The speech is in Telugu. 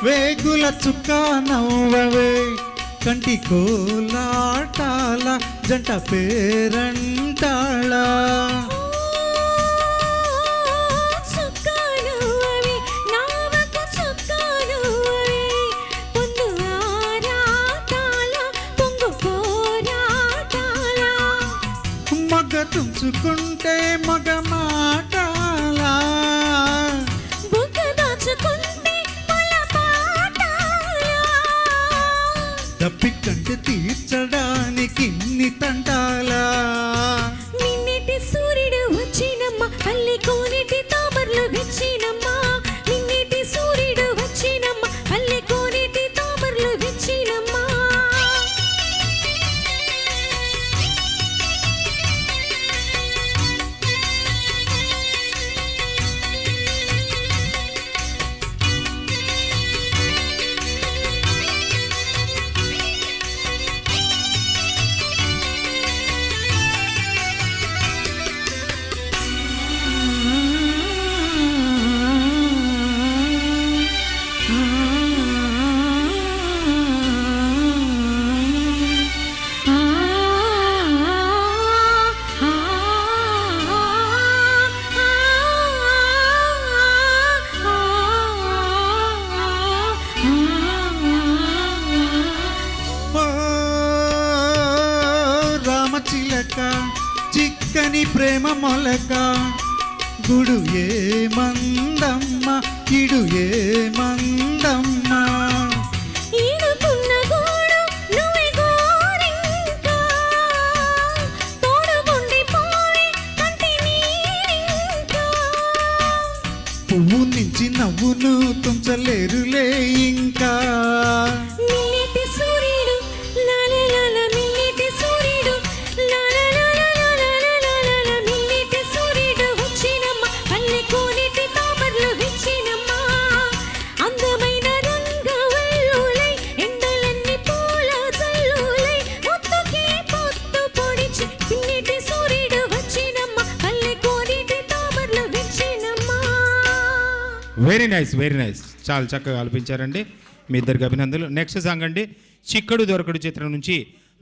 వేగుల చుక్క నవ్వవే కంటి కోలాటాల జంట పేరంటాళ మగ తుంచుకుంటే మగ మాటాలా దప్పికంటే తీర్చడానికి ఇన్ని తంటాలా నిన్నటి సూర్యుడు వచ్చినమ్మ పల్లె కోనేటి తామరలు విచ్చినమ్మ నిన్నటి సూర్యుడు వచ్చినమ్మ పల్లె కోనేటి తామరలు విచ్చినమ్మ చిక్కని ప్రేమ మొలక గుడు ఏ మందమ్మ ఇడు ఏ మందమ్మ పువ్వు నుంచి నవ్వును తుంచలేరులే ఇంకా వెరీ నైస్ చాలా చక్కగా ఆలపించారండి. మీ ఇద్దరికి అభినందనలు. నెక్స్ట్ సాంగ్ అండి చిక్కడు దొరకడు చిత్రం నుంచి